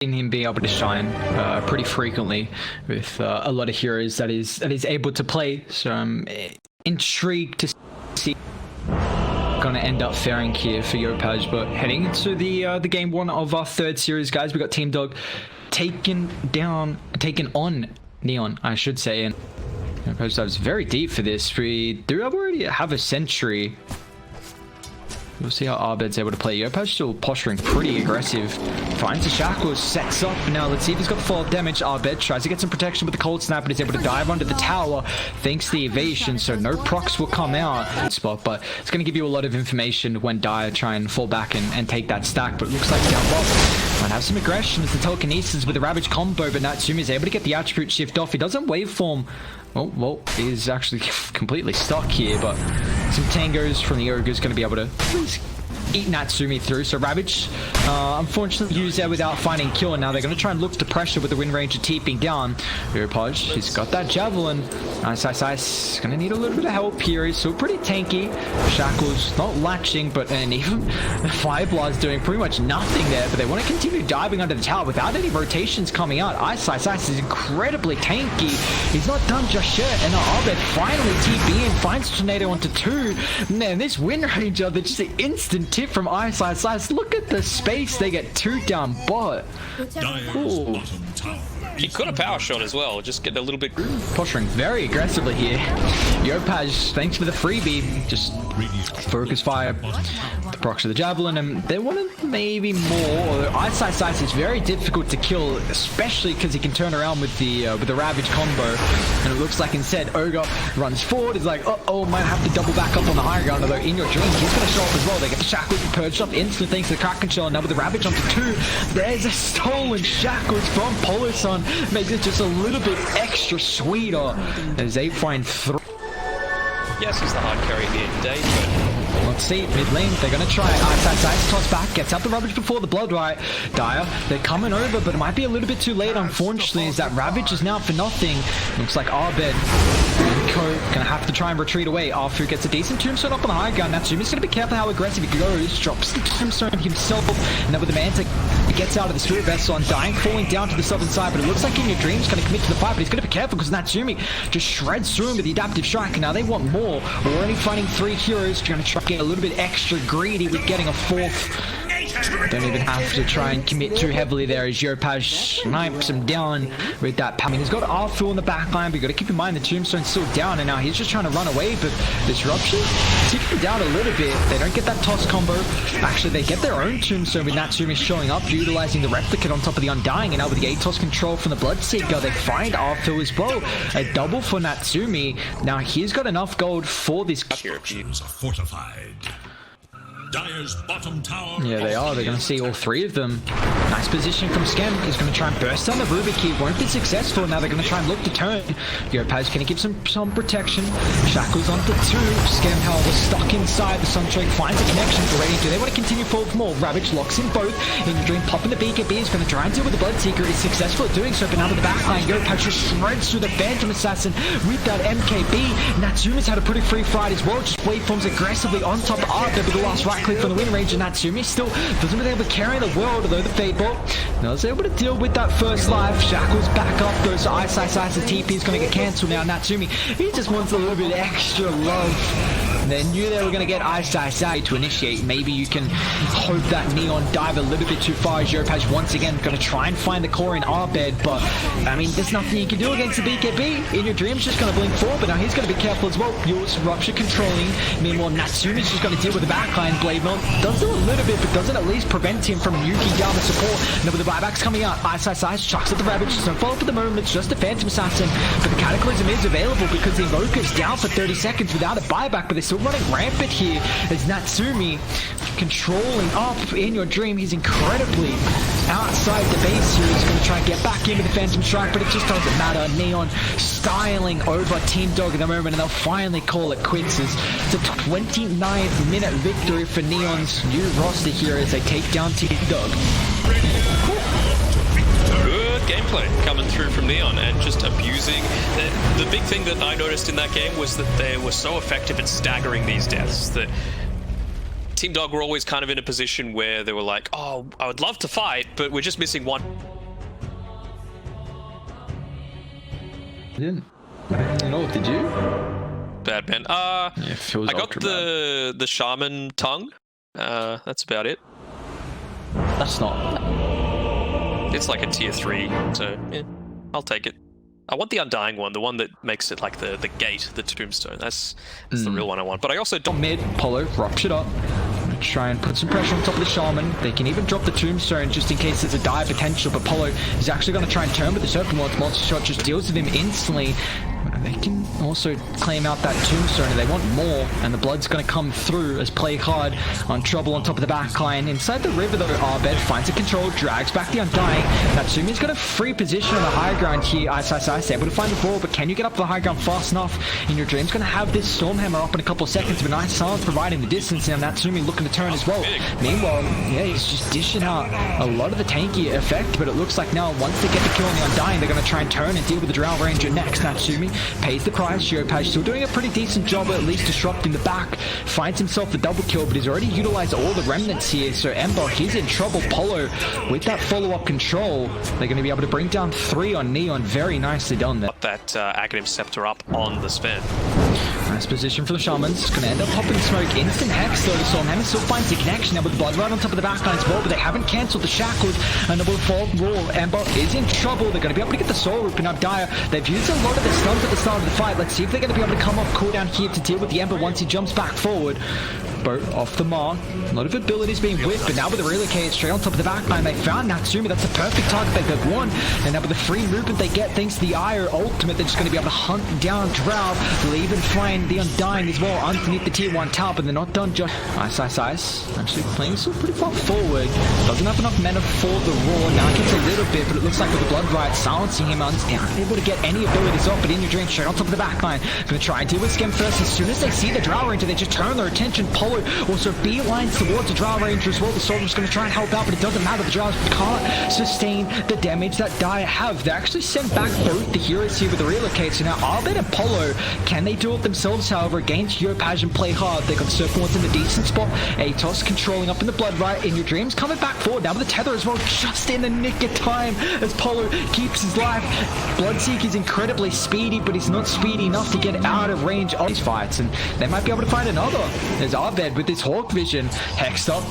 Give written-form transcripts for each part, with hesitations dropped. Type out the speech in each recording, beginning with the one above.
seen him being able to shine pretty frequently with a lot of heroes that is able to play. So I'm intrigued to see going to end up faring here for Yopaj. But heading into the game one of our third series, guys, we got Team Dog taken on Neon, I should say, and Yopaj dives very deep for this. We do already have a sentry. We'll see how Arbed's able to play. Yopaj still posturing pretty aggressive. Finds the shackles, sets up. Now let's see if he's got full damage. Arbed tries to get some protection with the cold snap, but he's able to dive under the tower thanks to the evasion, so no procs will come out spot. But it's going to give you a lot of information when Dire try and fall back and take that stack. But it looks like down bottom might have some aggression as the telekinesis with the Ravage combo, but Natsumi is able to get the attribute shift off. He doesn't waveform. Well, he's actually completely stuck here, but some tangos from the Ogre is going to be able to eat Natsumi through. So Ravage, unfortunately, used there without finding kill, and now they're going to try and look to pressure with the Wind Ranger TPing down. Yopaj, he's got that Javelin. CIS going to need a little bit of help here. He's still pretty tanky. Shackles not latching, but and even the Fireblast's doing pretty much nothing there, but they want to continue diving under the tower without any rotations coming out. CIS is incredibly tanky. He's not done just yet, and Arbed finally TP in, finds Tornado onto two. Man, this Wind Ranger, they're just an instant tip from CIS. Look at the space. They get two down bot. Ooh. He could have power shot as well, just get a little bit posturing very aggressively here. Yopaj, thanks for the freebie, just focus fire, the procs of the Javelin, and they wanted maybe more. Although CIS is very difficult to kill, especially because he can turn around with the Ravage combo, and it looks like instead Ogre runs forward. It's like, oh, might have to double back up on the high ground, although in your dreams he's going to show up as well. They get the shackles purged up instantly thanks to the Kraken Shell, and now with the Ravage onto two, there's a stolen shackles from Poloson. Makes it just a little bit extra sweeter as they find three. Yes, he's the hard carry here today, but let's see, mid lane, they're going to try. CIS toss back, gets out the Ravage before the Blood Riot. Dire, they're coming over, but it might be a little bit too late, unfortunately, as that Ravage is now for nothing. Looks like Arbed and Co going to have to try and retreat away after he gets a decent tombstone up on the high ground. Natsumi's going to be careful how aggressive he goes, drops the tombstone himself, and then with the Manta, he gets out of the Spirit Vessel and dying, falling down to the southern side, but it looks like In Your Dream's going to commit to the fight, but he's going to be careful because Natsumi just shreds through him with the adaptive strike, and now they want more. We're already fighting three heroes, trying to try and get a little bit extra greedy with getting a fourth. Don't even have to try and commit too heavily there as Yopaj snipes him down with that power. I mean, he's got Arthur in the back line, but you've got to keep in mind the tombstone's still down, and now he's just trying to run away, but Disruption tipped him down a little bit. They don't get that toss combo. Actually, they get their own tombstone with Natsumi showing up, utilizing the replicate on top of the Undying, and now with the ATOS control from the Bloodseeker, they find Arthur as well. A double for Natsumi. Now he's got enough gold for this. Fortified. Dire's bottom tower. Yeah, they are. They're going to see all three of them. Nice position from Skem. He's going to try and burst down the Rubik Key. Won't be successful. Now they're going to try and look to turn. Yopaj can give some protection. Shackles onto two. Skem, however, stuck inside. The Sunstrike finds a connection for Radiant. Do they want to continue forward for more? Ravage locks in both. In Your Dream, popping the BKB. He's going to try and deal with the Bloodseeker. Is successful at doing so, but now with the backline, Yopaj just shreds through the Phantom Assassin with that MKB. Natsumi's had a pretty free fight as well. Just waveforms aggressively on top of Arthur with the last right click from the Wind Ranger. Natsumi still doesn't really able to carry the world, although the Fade Bolt now is able to deal with that first life. Shackles back up, goes to CIS, and TP is going to get cancelled now. Natsumi, he just wants a little bit extra love. They knew they were going to get CIS to initiate. Maybe you can hope that Neon dive a little bit too far as Yopaj once again going to try and find the core in Arbed, but I mean, there's nothing you can do against the BKB. In Your Dream's just going to blink forward, but now he's going to be careful as well. Yours Rupture controlling. Meanwhile, Natsumi's just going to deal with the backline. Blade Mill does do a little bit, but doesn't at least prevent him from nuking down the support. And with the buybacks coming out, CIS chucks at the Ravage. Don't fall for the moment, it's just a Phantom Assassin. But the Cataclysm is available because the Invoker's down for 30 seconds without a buyback, but they're still running rampant here as Natsumi controlling up In Your Dream. He's incredibly outside the base here. He's going to try and get back into the Phantom Strike, but it just doesn't matter. Neon styling over Team Dog at the moment, and they'll finally call it quits. It's a 29th minute victory for Neon's new roster here as they take down Team Dog. Good gameplay coming through from Neon and just abusing. The big thing that I noticed in that game was that they were so effective at staggering these deaths that Team Dog were always kind of in a position where they were like, oh, I would love to fight, but we're just missing one. I didn't know, did you? Bad man. Yeah, feels I got ultra bad. the shaman tongue. That's about it. That's not. It's like a tier 3, so yeah, I'll take it. I want the Undying one, the one that makes it like the gate, the tombstone. That's the real one I want. But I also don't. Mid, Polo, ruptured up. Try and put some pressure on top of the shaman. They can even drop the tombstone just in case there's a dire potential, but Polo is actually going to try and turn with the Serpent Lord's monster shot, just deals with him instantly. They can also claim out that tombstone if they want more, and the blood's going to come through as play hard on trouble on top of the backline. Inside the river though, Arbed finds a control, drags back the Undying. Natsumi's got a free position on the high ground here. Ice, able to find the ball, but can you get up the high ground fast enough? In your dream's going to have this Stormhammer up in a couple of seconds, but nice silence providing the distance, and Natsumi looking to turn as well. Meanwhile, yeah, he's just dishing out a lot of the tanky effect, but it looks like now once they get the kill on the Undying, they're going to try and turn and deal with the Drow Ranger next. Natsumi pays the price. Geopage still doing a pretty decent job at least disrupting the back. Finds himself the double kill, but he's already utilized all the remnants here, so Ember, he's in trouble. Polo, with that follow-up control, they're going to be able to bring down 3 on Neon. Very nicely done there. That Aghanim Scepter up on the Sven. Nice position for the Shamans. Gonna end up popping smoke. Instant Hex though. The Stormhammer still finds the connection now with blood right on top of the backline as well, but they haven't cancelled the shackles, and the fall raw. Ember is in trouble. They're gonna be able to get the soul rooping up Dire. They've used a lot of the stuns at the start of the fight. Let's see if they're gonna be able to come off cooldown here to deal with the Ember once he jumps back forward. Boat off the mark. A lot of abilities being whipped, but now with the relocate straight on top of the backline, they found Natsumi. That's the perfect target they've won. And now with the free movement they get thanks to the Ire ultimate, they're just going to be able to hunt down Drow. They'll even find the Undying as well underneath the tier 1 tower, but they're not done just. Ice. Actually playing still pretty far forward. Doesn't have enough mana for the Roar. Now gets a little bit, but it looks like with the Blood Riot silencing him, unable to get any abilities off, but in your dream straight on top of the backline. Going to try and deal with Skem first. As soon as they see the Drow Ranger, they just turn their attention. Polo also beelines towards the Drow Ranger as well. The Soldier's going to try and help out, but it doesn't matter. The Drows can't sustain the damage that Dire have. They actually sent back both the heroes here with the relocate. So now Arbed and Polo, can they do it themselves? However, against Geopage and play hard. They got the Serpent Lords in the decent spot. Atos controlling up in the Blood Riot. In your dreams coming back forward. Now with the tether as well, just in the nick of time as Polo keeps his life. Bloodseek is incredibly speedy, but he's not speedy enough to get out of range of these fights, and they might be able to find another. There's Arbed with this Hawk Vision. Hexed up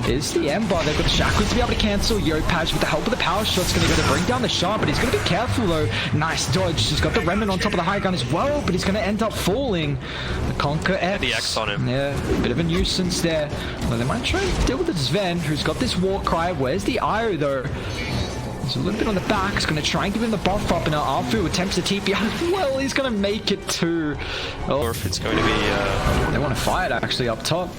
is the Ember. They've got the Shackles to be able to cancel. Yopaj with the help of the power shot's going to go to bring down the Shard, but he's going to be careful though. Nice dodge. He's got the Remnant on top of the high gun as well, but he's going to end up falling. The Conquer X. The X on him. Yeah, a bit of a nuisance there. Well, they might try and deal with the Sven, who's got this War Cry. Where's the Io though? He's a little bit on the back. He's going to try and give him the buff up, and now Arfu attempts to TP out. Well, he's going to make it too. Or if it's going to be... They want to fight actually up top.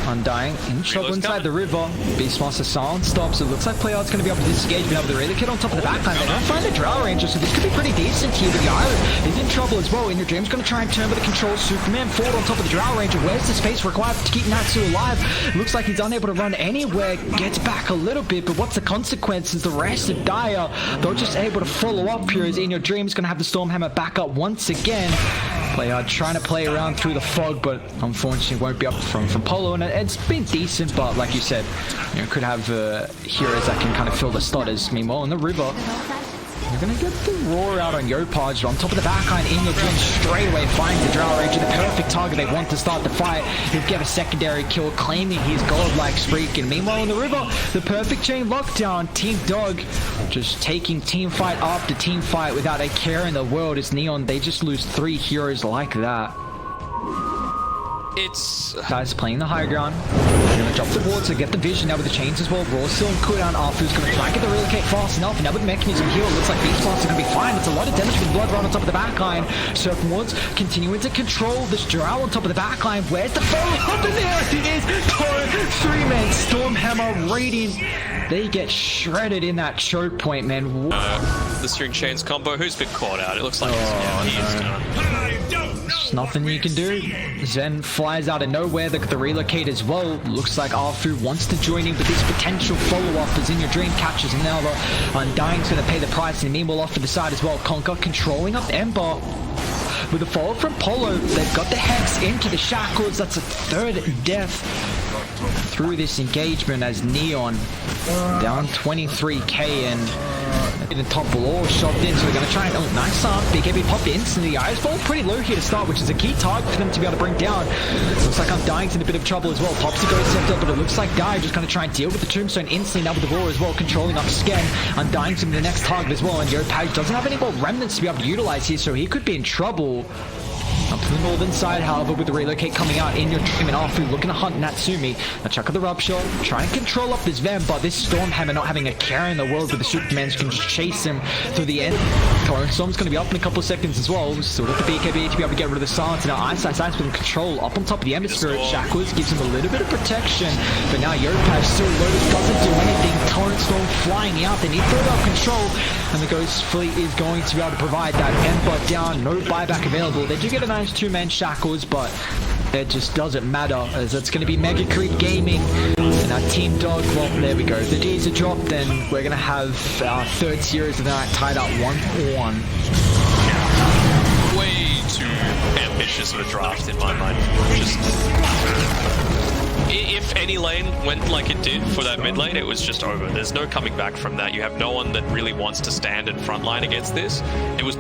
Undying in trouble inside the river. Beastmaster silence stops. It looks like Playard's going to be able to disengage, but now with the Relay Kid on top of the backline, they don't find the Drow Ranger, so this could be pretty decent here. But the Iron is in trouble as well. In your dream's going to try and turn with the control. Superman forward on top of the Drow Ranger. Where's the space required to keep Natsu alive? Looks like he's unable to run anywhere. Gets back a little bit, but what's the consequences? The rest of Dire, they're just able to follow up here as In Your Dream's going to have the Stormhammer back up once again. Playard trying to play around through the fog, but unfortunately won't be up from Polo, and it's been decent, but like you said, you know, could have heroes that can kind of fill the stutters. Meanwhile, in the river, you're going to get the Roar out on Yopaj, but on top of the backline, In Your Dream straight away finds the Drow Ranger, the perfect target they want to start the fight. He'll get a secondary kill, claiming his godlike streak, and meanwhile in the river, the perfect chain lockdown. Team Dog just taking team fight after team fight without a care in the world. As Neon, they just lose 3 heroes like that. It's... Guys playing the high ground. They're going to drop the ward to get the vision now with the chains as well. Raw still in cooldown. Arfu's going to try and get the relocate fast enough. And now with Mechanism heal, it looks like Beastmaster's going to be fine. It's a lot of damage with Blood right on top of the backline. Serpent Lords continuing to control this Drow on top of the backline. Where's the follow-up? And there it is! 3-man Stormhammer Radiant. They get shredded in that choke point, man. the string chains combo. Who's been caught out? It looks like he is done. There's nothing you can do. Zen flies out of nowhere. The relocate as well. Looks like Arfu wants to join in, but this potential follow-up is In Your Dream catches him now. The Undying's going to pay the price, and meanwhile off to the side as well. Conquer controlling up Ember. with the follow from Polo, they've got the Hex into the Shackles. That's a third death through this engagement as Neon down 23k and the top wall shoved in, so they're going to try and, oh, nice arm. BKB popped instantly. Eyes fall pretty low here to start, which is a key target for them to be able to bring down. Looks like Undying's in a bit of trouble as well. Popsy goes stepped up, but it looks like Dire just going to try and deal with the Tombstone instantly now with the Roar as well, controlling up Skem. Undying's going to be the next target as well, and Yopaj doesn't have any more remnants to be able to utilize here, so he could be in trouble. Up to the northern side, however, with the relocate coming out in your dream and Afu looking to hunt Natsumi. A chuck of the rupture, try and control up this Vem, but this Stormhammer not having a care in the world with the Supermans can just chase him to the end. Torrent Storm's going to be up in a couple of seconds as well. So look at BKB to be able to get rid of the silence. Now Ice with control up on top of the Ember Spirit. Shackles gives him a little bit of protection, but now Yopaj still loaded, doesn't do anything. Torrent Storm flying out. They need further control, and the Ghost Fleet is going to be able to provide that. Ember down, no buyback available. They do get a nice two-man Shackles, but it just doesn't matter as it's going to be Mega Creep Gaming and our Team Dog. Well, there we go. The D's are dropped, and we're going to have our third series of the night tied up 1-1. Way too ambitious of a draft in my mind. Just if any lane went like it did for that mid lane, it was just over. There's no coming back from that. You have no one that really wants to stand in front line against this. It was